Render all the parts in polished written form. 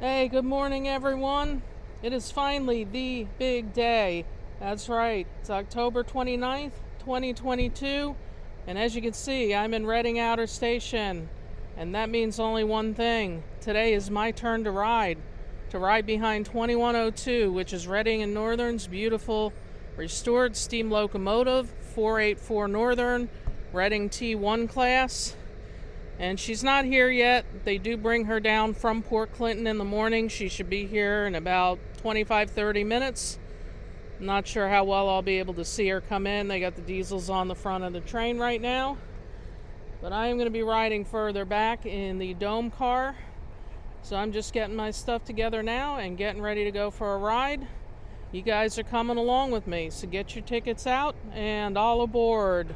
Hey, good morning everyone. It is finally the big day. That's right, it's October 29th, 2022, and as you can see, I'm in Reading Outer Station, and that means only one thing. Today is my turn to ride behind 2102, which is Reading and Northern's beautiful restored steam locomotive, 484 Northern, Reading T1 class. And she's not here yet. They do bring her down from Port Clinton in the morning. She should be here in about 25-30 minutes. I'm not sure how well I'll be able to see her come in. They got the diesels on the front of the train right now. But I am going to be riding further back in the dome car. So I'm just getting my stuff together now and getting ready to go for a ride. You guys are coming along with me, so get your tickets out and all aboard.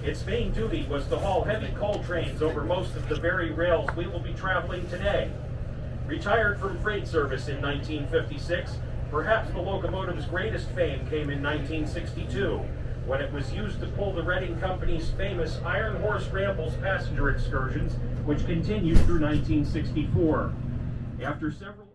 Its main duty was to haul heavy coal trains over most of the very rails we will be traveling today. Retired from freight service in 1956, perhaps the locomotive's greatest fame came in 1962, when it was used to pull the Reading Company's famous Iron Horse Rambles passenger excursions, which continued through 1964. After several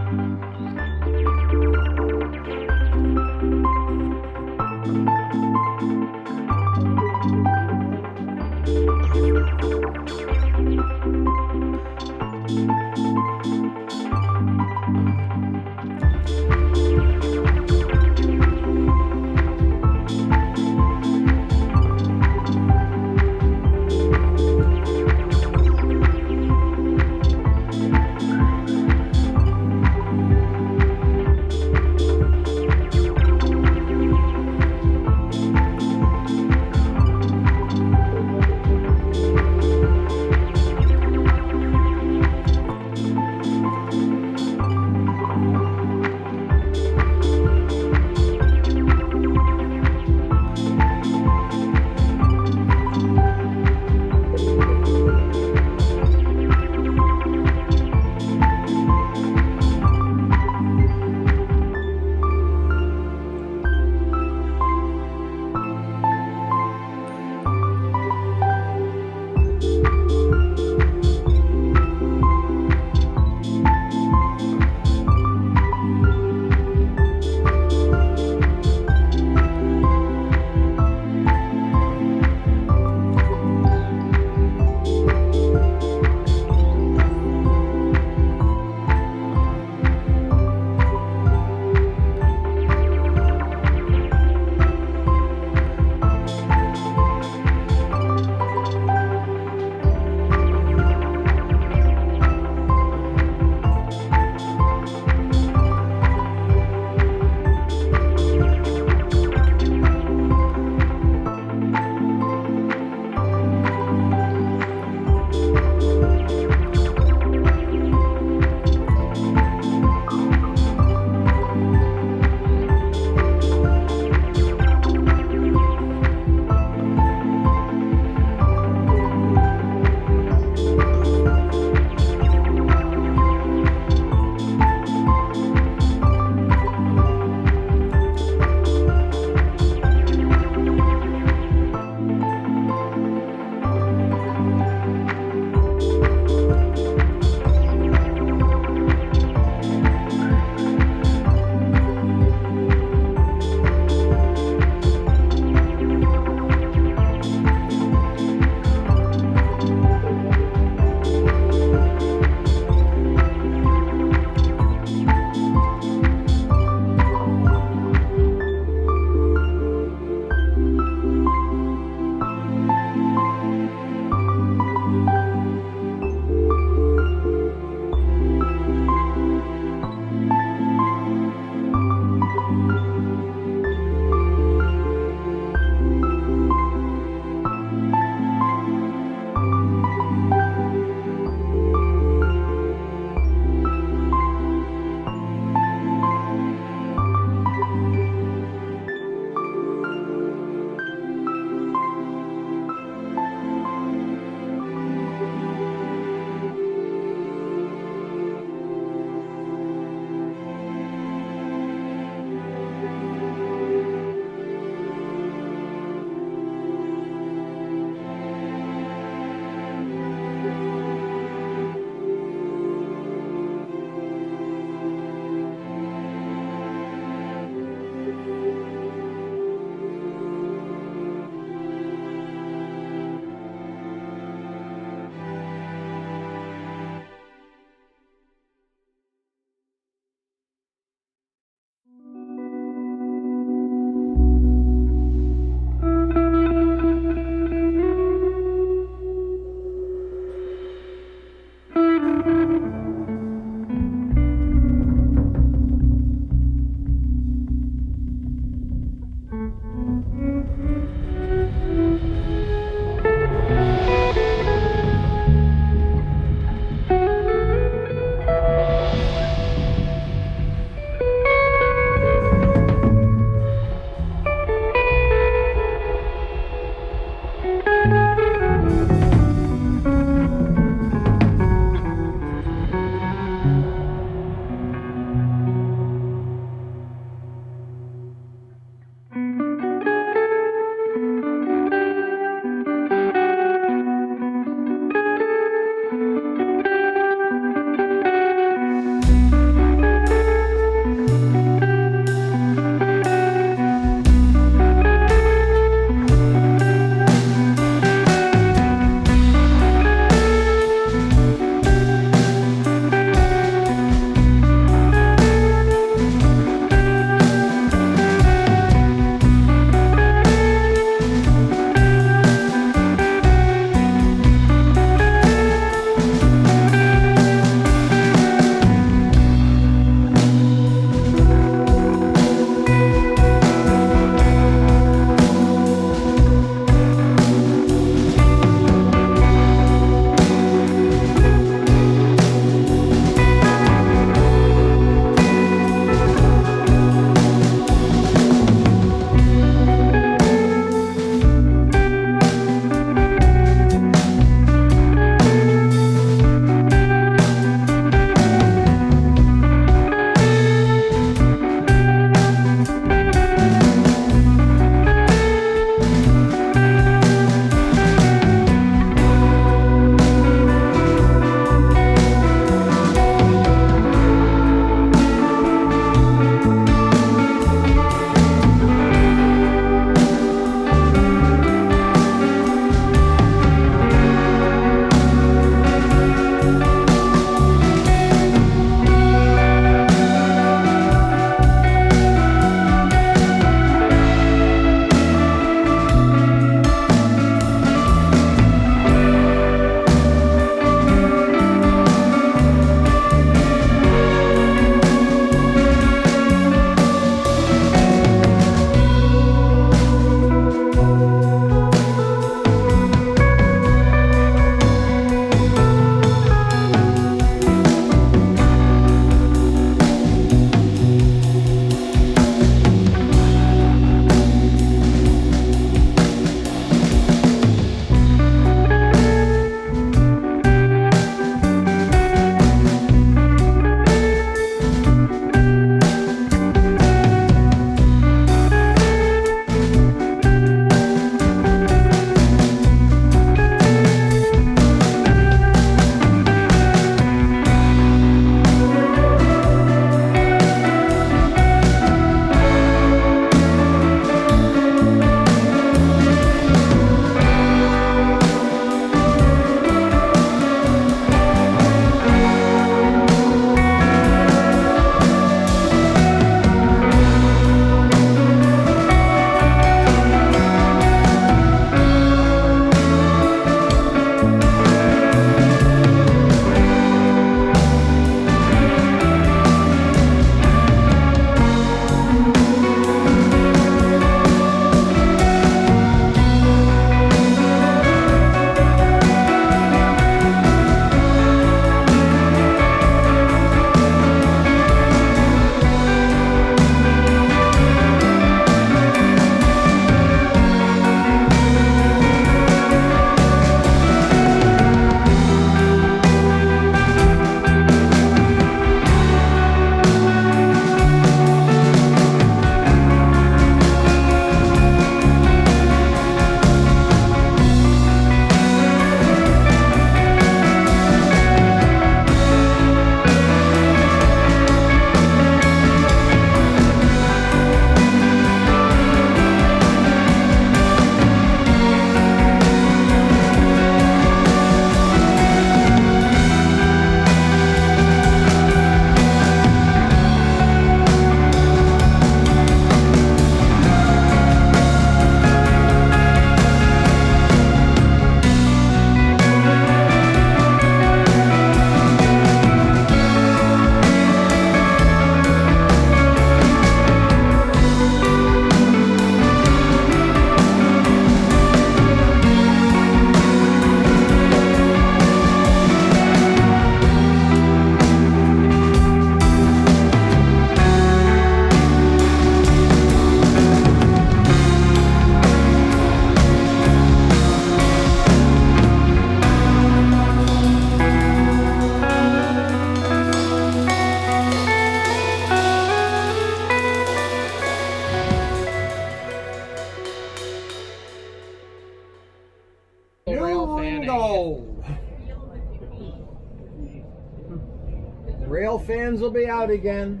fans will be out again.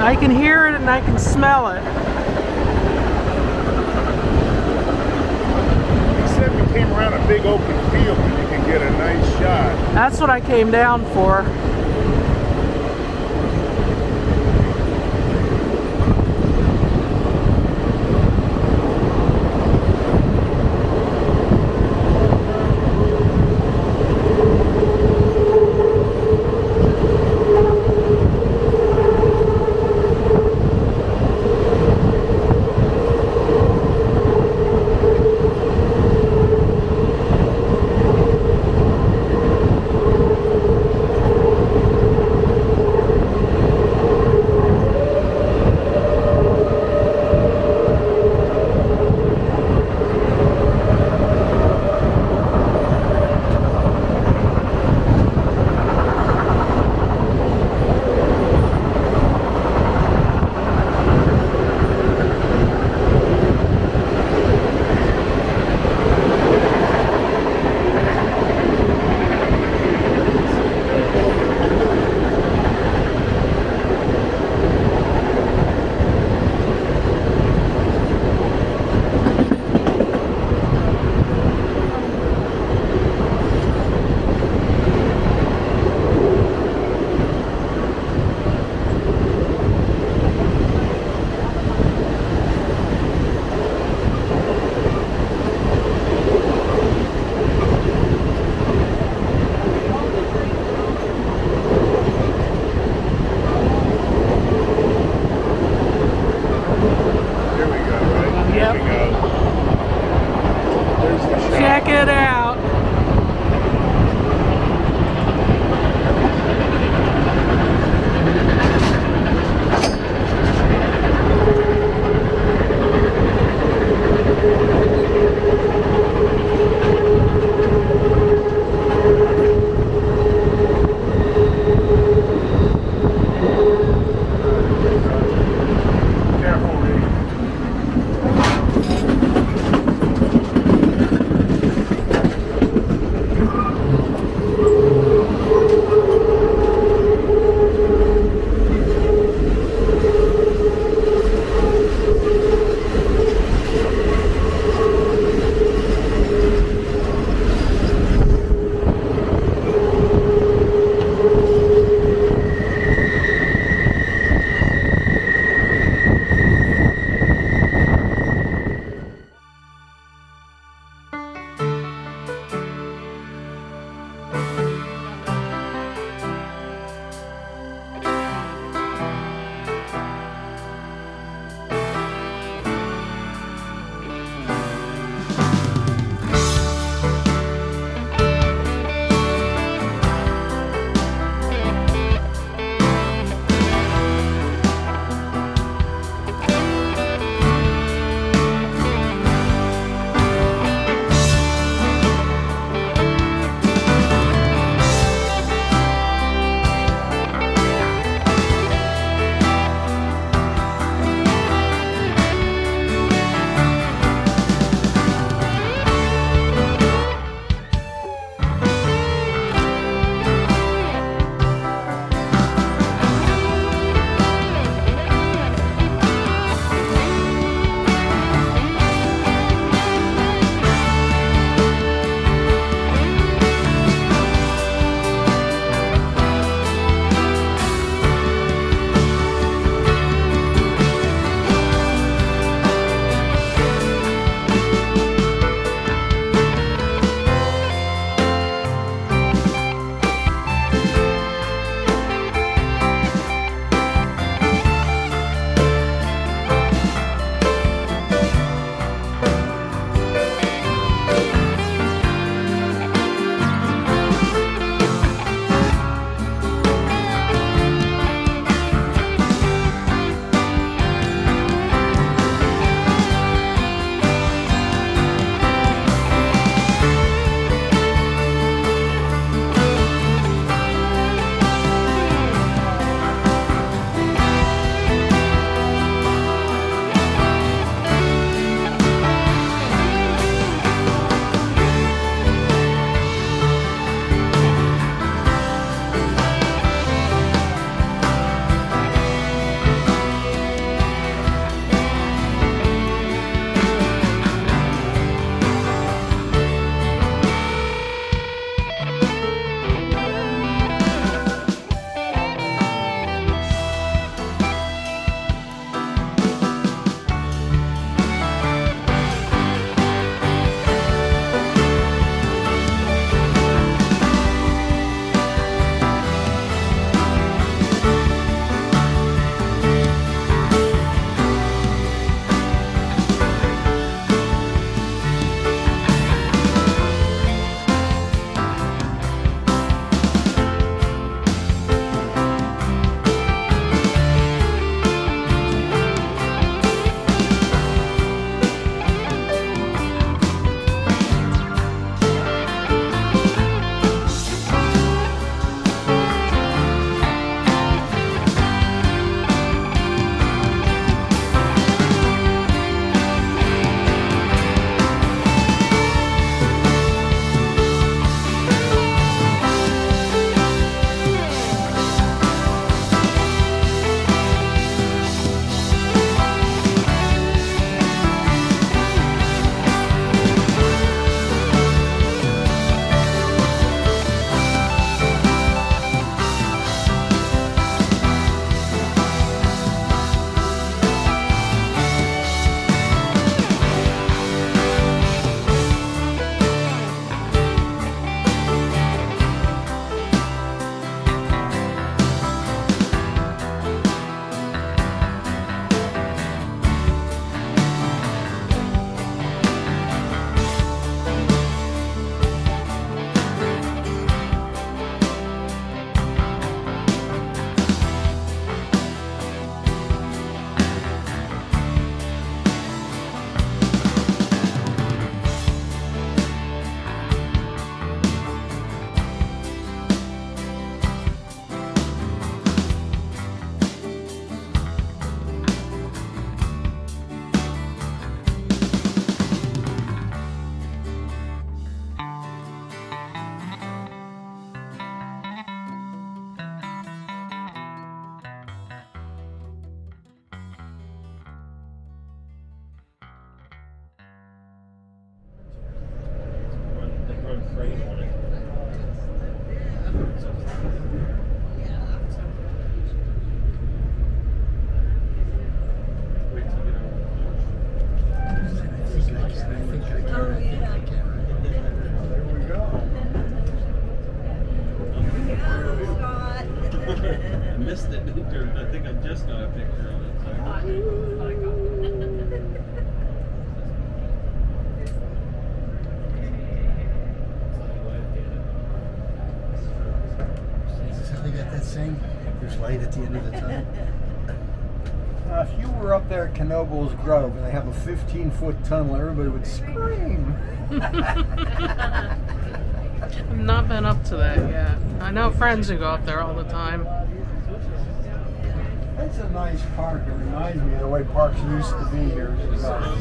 I can hear it and I can smell it. He said we came around a big open field and you can get a nice shot. That's what I came down for. missed it. I think I just got a picture of it. Is this how they got that saying? There's light at the end of the tunnel. If you were up there at Knoebels Grove and they have a 15-foot tunnel, everybody would scream. I've not been up to that yet. I know friends who go up there all the time. That's a nice park. It reminds me of the way parks used to be here.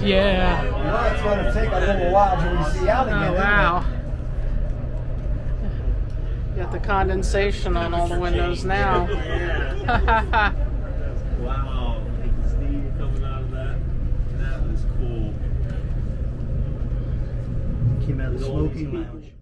Yeah. You know, it's going to take a little while till we see out again. Oh, wow. Got the condensation on all the windows now. Wow. The steam coming out of that. That was cool. Came out of the smoking lounge.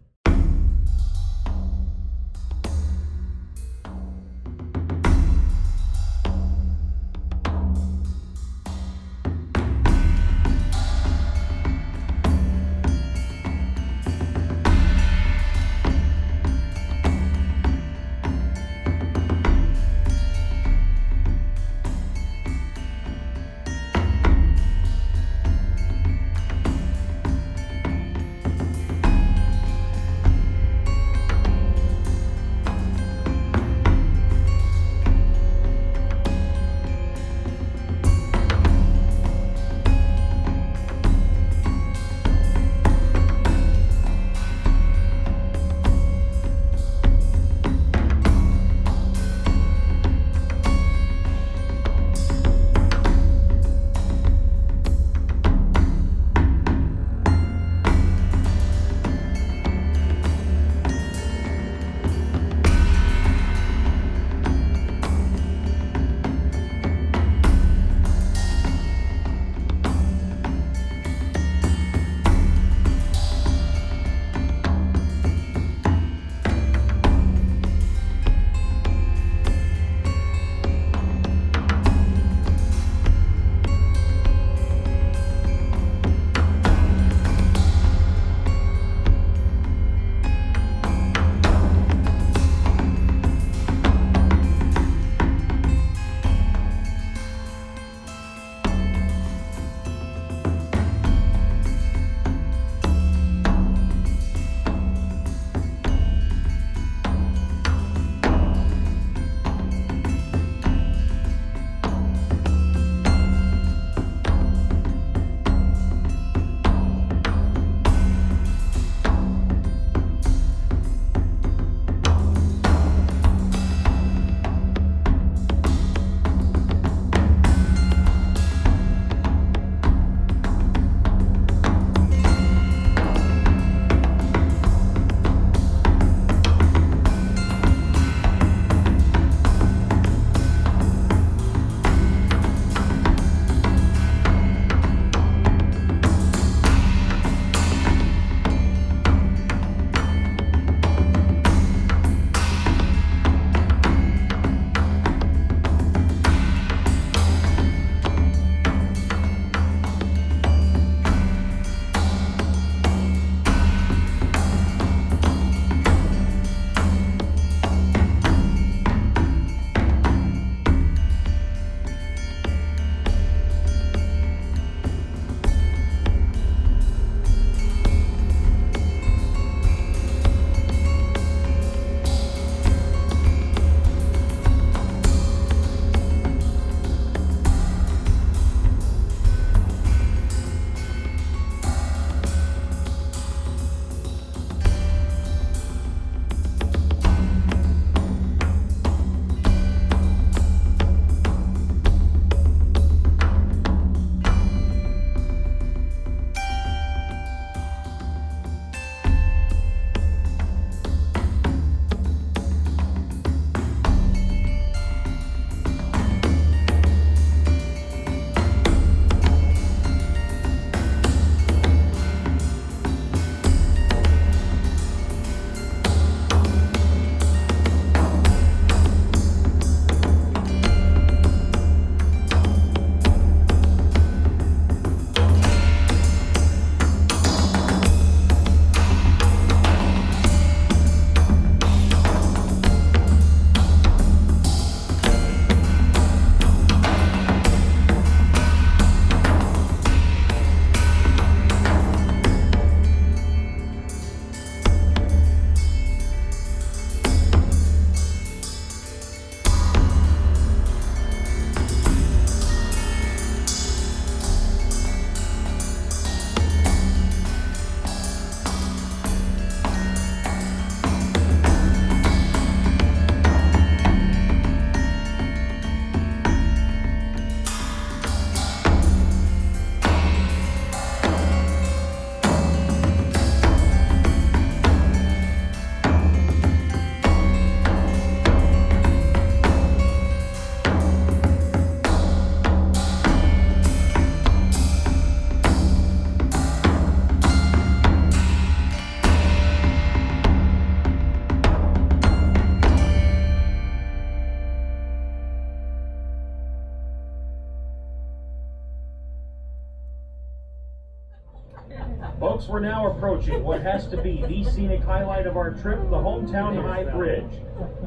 Folks, we're now approaching what has to be the scenic highlight of our trip, the Hometown High Bridge.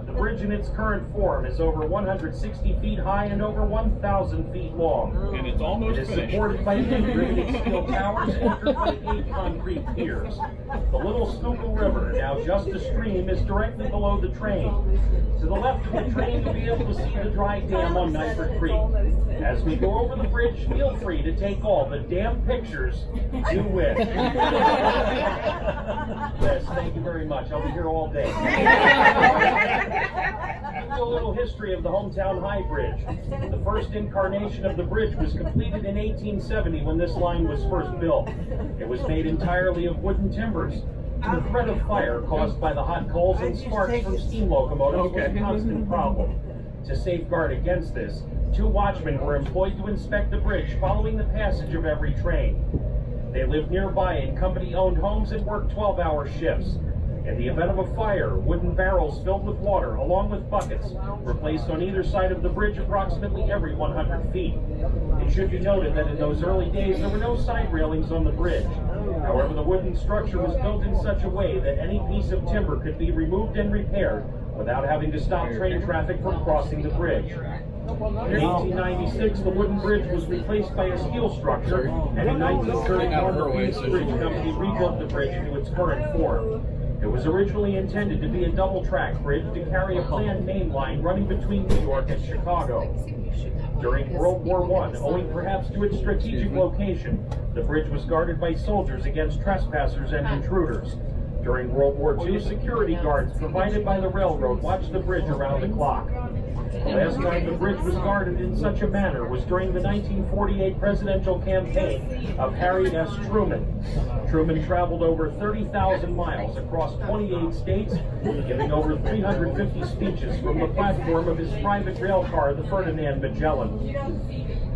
The bridge in its current form is over 160 feet high and over 1,000 feet long. And it's almost It is finished. supported by 8 riveted steel towers anchored by 8 concrete piers. The Little Schuylkill River, now just a stream, is directly below the train. To the left of the train, you'll be able to see the dry dam on Nyford Creek. As we go over the bridge, feel free to take all the damn pictures you wish. Yes, thank you very much. I'll be here all day. A little history of the Hometown High Bridge. The first incarnation of the bridge was completed in 1870 when this line was first built. It was made entirely of wooden timbers. The threat of fire caused by the hot coals and sparks from steam locomotives was a constant problem. To safeguard against this, 2 watchmen were employed to inspect the bridge following the passage of every train. They lived nearby in company-owned homes and worked 12-hour shifts. In the event of a fire, wooden barrels filled with water, along with buckets, were placed on either side of the bridge approximately every 100 feet. It should be noted that in those early days, there were no side railings on the bridge. However, the wooden structure was built in such a way that any piece of timber could be removed and repaired without having to stop train traffic from crossing the bridge. In 1896, the wooden bridge was replaced by a steel structure, and in 1931, the Phoenix Bridge Company rebuilt the bridge to its current form. It was originally intended to be a double-track bridge to carry a planned main line running between New York and Chicago. During World War I, owing perhaps to its strategic location, the bridge was guarded by soldiers against trespassers and intruders. During World War II, security guards provided by the railroad watched the bridge around the clock. The last time the bridge was guarded in such a manner was during the 1948 presidential campaign of Harry S. Truman. Truman traveled over 30,000 miles across 28 states, giving over 350 speeches from the platform of his private rail car, the Ferdinand Magellan.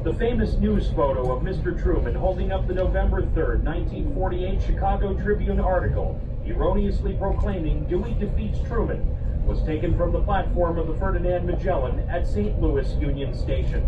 The famous news photo of Mr. Truman holding up the November 3rd, 1948 Chicago Tribune article, erroneously proclaiming Dewey defeats Truman, was taken from the platform of the Ferdinand Magellan at St. Louis Union Station.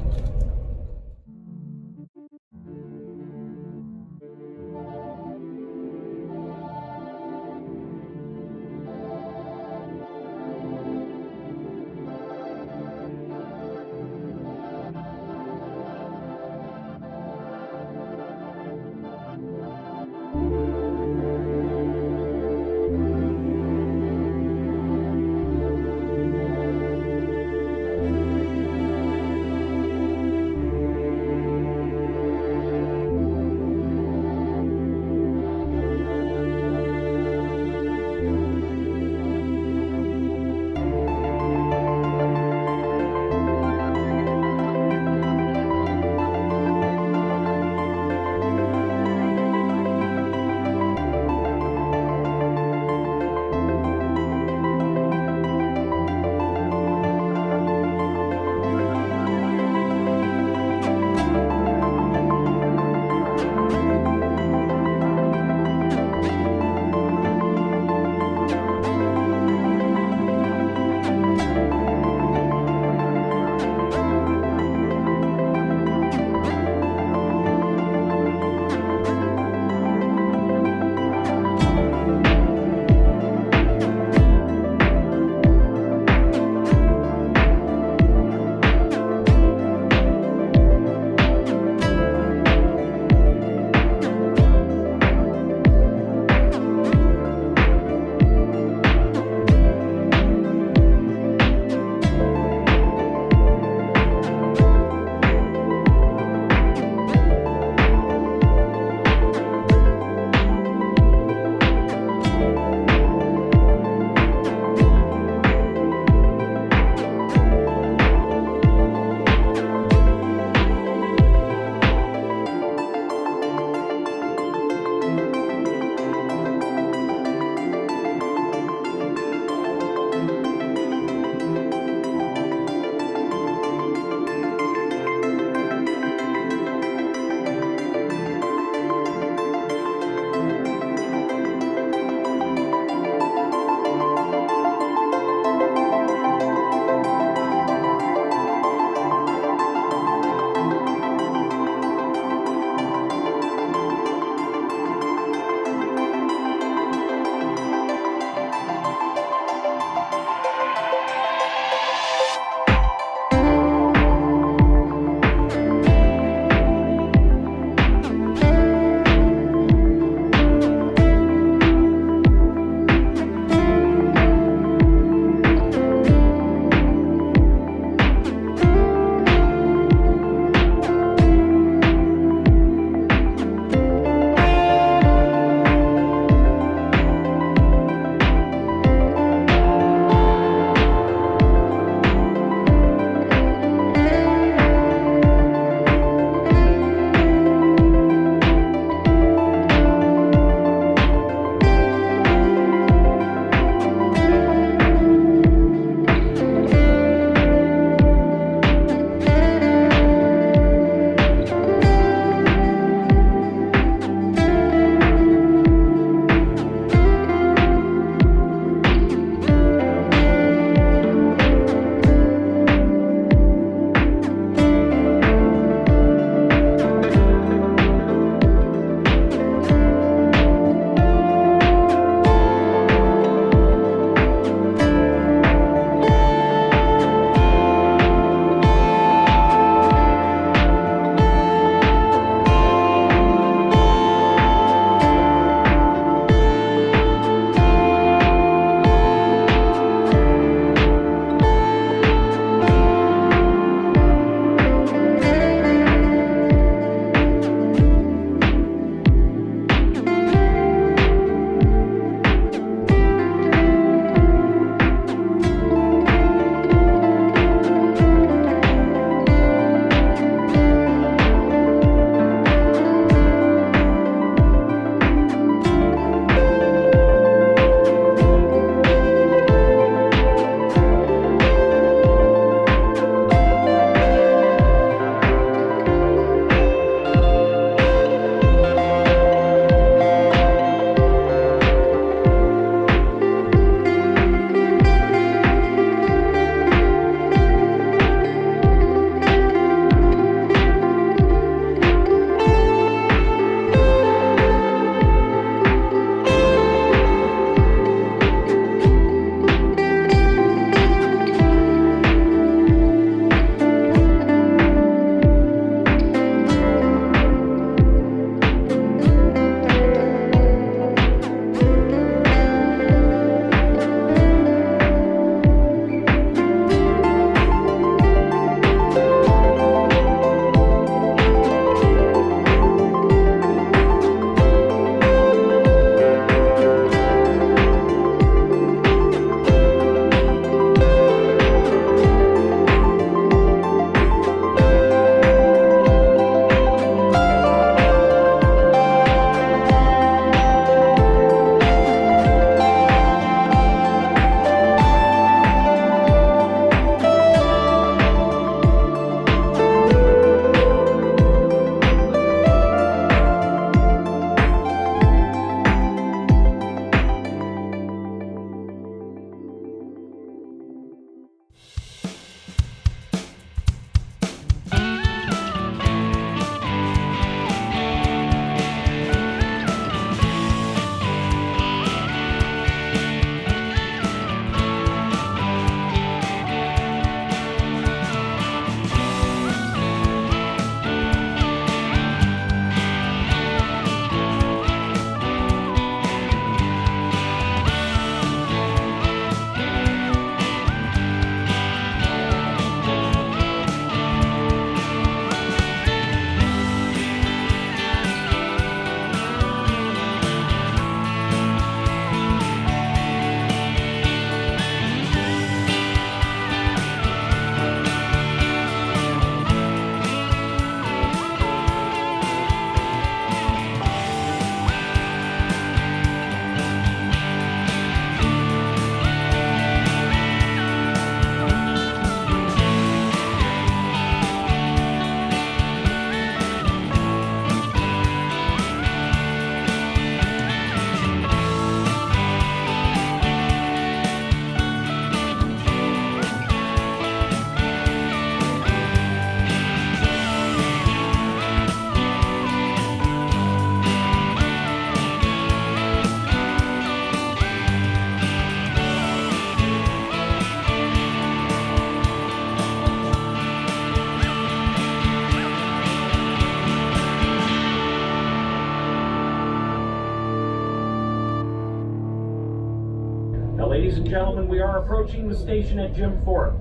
gentlemen, we are approaching the station at Jim Thorpe.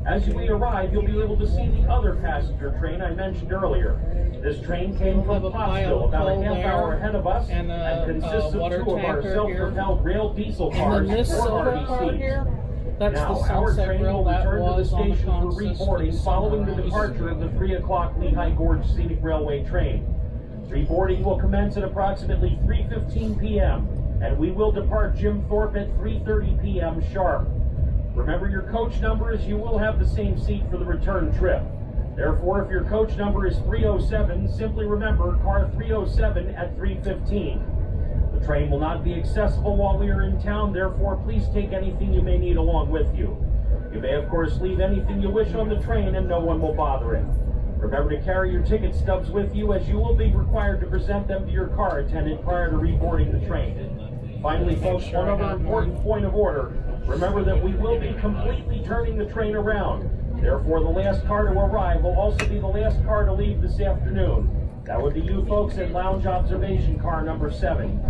As we arrive, you'll be able to see the other passenger train I mentioned earlier. This train came from Pottsville, about a half hour ahead of us, and consists of 2 of our self-propelled rail diesel cars, And then this 4 silver car RDCs. here, that's Now, the our Sunset train Grill will that return to the was on the station for consist reboarding of following the Sunrise. departure of the 3 o'clock Lehigh Gorge Scenic Railway train. Reboarding will commence at approximately 3:15 p.m. and we will depart Jim Thorpe at 3:30 p.m. sharp. Remember your coach number, as you will have the same seat for the return trip. Therefore, if your coach number is 307, simply remember car 307 at 3:15. The train will not be accessible while we are in town, therefore please take anything you may need along with you. You may of course leave anything you wish on the train and no one will bother it. Remember to carry your ticket stubs with you, as you will be required to present them to your car attendant prior to reboarding the train. Finally, folks, one other important point of order. Remember that we will be completely turning the train around. Therefore, the last car to arrive will also be the last car to leave this afternoon. That would be you folks in lounge observation car number 7.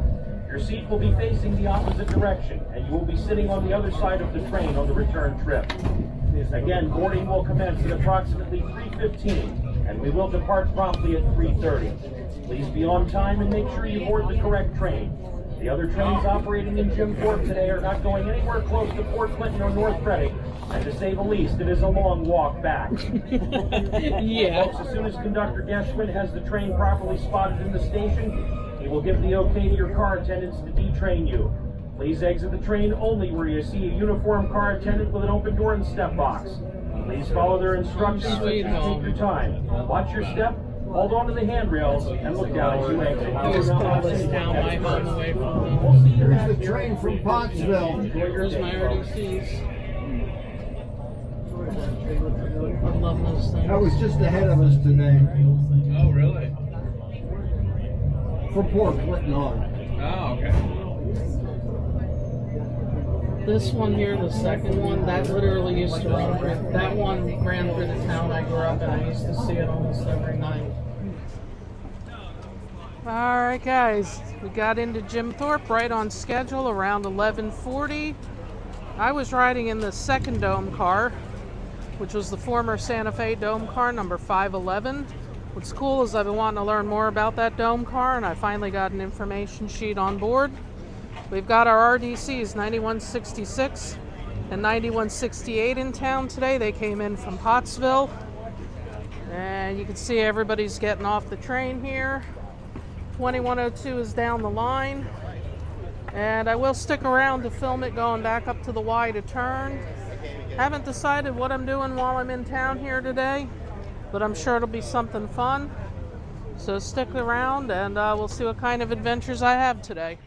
Your seat will be facing the opposite direction, and you will be sitting on the other side of the train on the return trip. Again, boarding will commence at approximately 3:15, and we will depart promptly at 3:30. Please be on time and make sure you board the correct train. The other trains operating in Jim Thorpe today are not going anywhere close to Fort Clinton or North Reading, and to say the least, it is a long walk back. Yeah. Folks, as soon as Conductor Geschwin has the train properly spotted in the station, he will give the okay to your car attendants to detrain you. Please exit the train only where you see a uniformed car attendant with an open door and step box. Please follow their instructions and take your time. Watch your step, hold on to the handrails, and look down as you exit. Here's Thomas down my home away from home. We'll see you back Here's the here. train from Pottsville. Enjoy your Here's my day, folks. RDCs. I love those things. That was just ahead of us today. Oh, really? From Port Clinton on. Oh, okay. This one here, the second one, that literally used to run through. That one ran through the town I grew up in. I used to see it almost every night. All right, guys, we got into Jim Thorpe right on schedule around 11:40. I was riding in the second dome car, which was the former Santa Fe dome car, number 511. What's cool is I've been wanting to learn more about that dome car, and I finally got an information sheet on board. We've got our RDCs 9166 and 9168 in town today. They came in from Pottsville. And you can see everybody's getting off the train here. 2102 is down the line. And I will stick around to film it going back up to the Y to turn. Haven't decided what I'm doing while I'm in town here today, but I'm sure it'll be something fun. So stick around and we'll see what kind of adventures I have today.